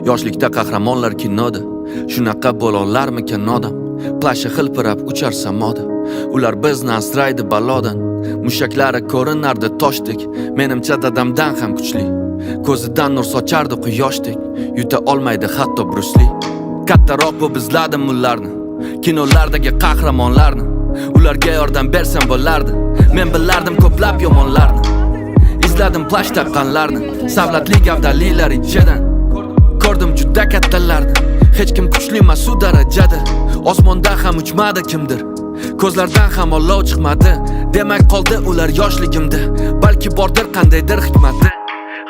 Yoshlikda qahramonlar kinoda, shunaqa bo'lolarmikan odam. Plashi hilpirab uchar samoda, ular bizni asraydi balodan. Mushaklari ko'rinardi toshdek, menimcha dadamdan ham kuchli. Ko'zidan nur sochardi quyoshdek, yuta olmaydi hatto Bruce Lee. Kattaroq bu bizladim ularni, kinolardagi qahramonlarni. Ularga yordam bersam bo'lardi, men bilardim ko'plab yomonlarni. Izladim plash taqqanlarni, savlatli gavdalilar ichidan. Ko'rdim juda kattalarni, hech kim kuchli emas u darajada. Osmonda ham uchmadi kimdir, ko'zlardan ham olov chiqmadi. Demak qoldi ular yoshligimda, balki bordir qandaydir hikmati.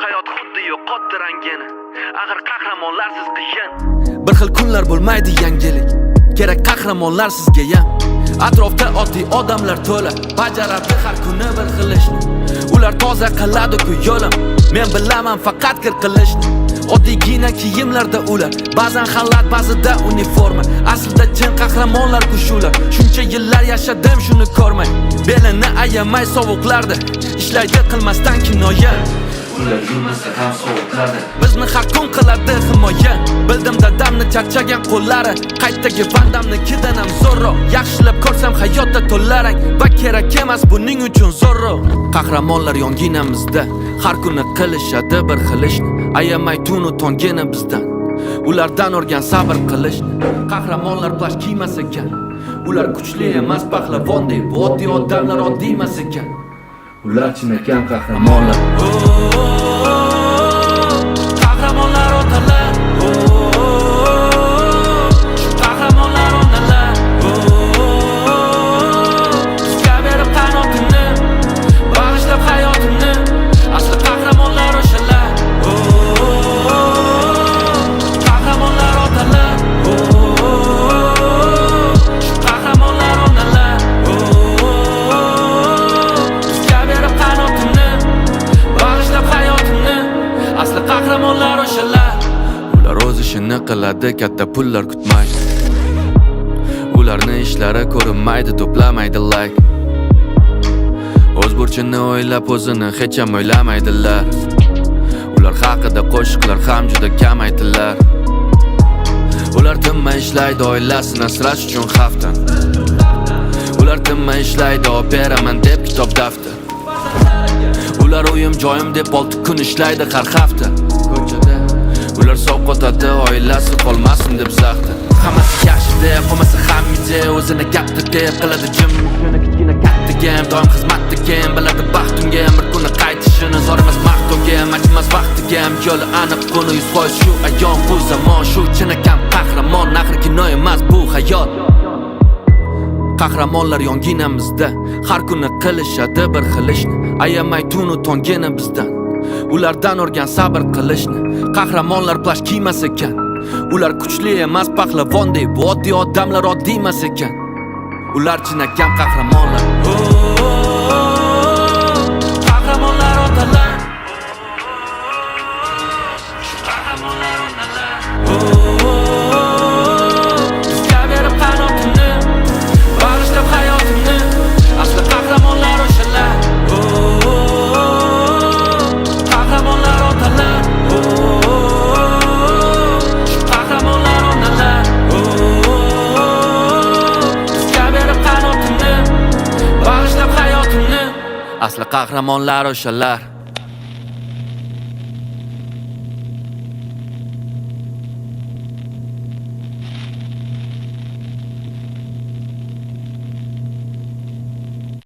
Hayot xuddi yo'qotdi rangini, axir qahramonlarsiz qiyin. Bir xil kunlar bo'lmaydi yangilik, kerak qahramonlar sizga ham. Atrofda oddiy odamlar to'la, bajaradi har kuni bir xil ishni. Ular toza qiladi-ku yo'lim, men bilaman faqat kir qilishni. Oddiygina kiyimlarda ular, ba'zan xalat, ba'zida uniforma. Aslida chin qahramonlar-ku shular. Shuncha yillar yashadim shuni ko'rmay, belini ayamay sovuqlarda ishlaydi qilmasdan kinoya. Ular yurmasa ham sovuqlarda bizni har kun qiladi himoya. Bildim dadamni charchagan qo'llari, qaytdagi Vandamnikidan ham zo'rroq. Yaxshilab ko'rsam hayotda to'larang va kerak emas buning uchun zo'rroq. Qahramonlar yonginamizda, har kuni qilishadi bir xil ishni. Ayamay tunu tongini bizdan, ulardan o'rgan sabr qilishni. Qahramonlar plash kiymas ekan, ular kuchli emas pahlavondek. Bu oddiy odamlar oddiy emas ekan, ular chinakam qahramonlar. Qahramonlar otalar, qahramonlar onalar. Bizga berib qanotini, bag'ishlab hayotini. Asli qahramonlar o'shalar. Qahramonlar otalar, qahramonlar onalar. Bizga berib qanotini, bag'ishlab hayotini. Asli qahramonlar o'shalar. Ular o'z ishini qiladi, katta pullar kutmaydi. Ularni ishlari ko'rinmaydi, to'plamaydi like. O'z burchini o'ylab o'zini hech ham o'ylamaydilar. Ular haqida qo'shiqlar ham juda kam aytilar. Ular tinmay ishlaydi oilasini asrash uchun haftan. Ular tinmay ishlaydi operaman deb kitob daftar. Ular uyim joyim deb 6 kun ishlaydi har hafta. Ko'chada ular sovqotadi, oilasi qolmasin deb zaxta. Hammasi yaxshi deb, hammasi ham ide, o'zini katta deb qiladi jim. Shuni kichkina kattaga, doim xizmatdaga, biladi baxtimga bir kuni qaytishini. Zor emas maqtovga, majmas vaqtiga, yo'li aniq buni 100% shu ayon. Bu zamon shu chinakam qahramon, axir kino emas bu hayot. Qahramonlar yonginamizda, har kuni qilishadi bir xil ishni. Ayamay tunu tongini bizdan, ulardan o'rgan sabr qilishni. Qahramonlar plash kiymas ekan, ular kuchli emas pahlavondek. Bu oddiy odamlar oddiy emas ekan, ular chinakam qahramonlar. Qahramonlar otalar, qahramonlar onalar. Bizga berib qanotini, bag'ishlab hayotini. Asli qahramonlar o'shalar. Qahramonlar otalar, qahramonlar onalar. Bizga berib qanotini, bag'ishlab hayotini. Asli qahramonlar o'shalar.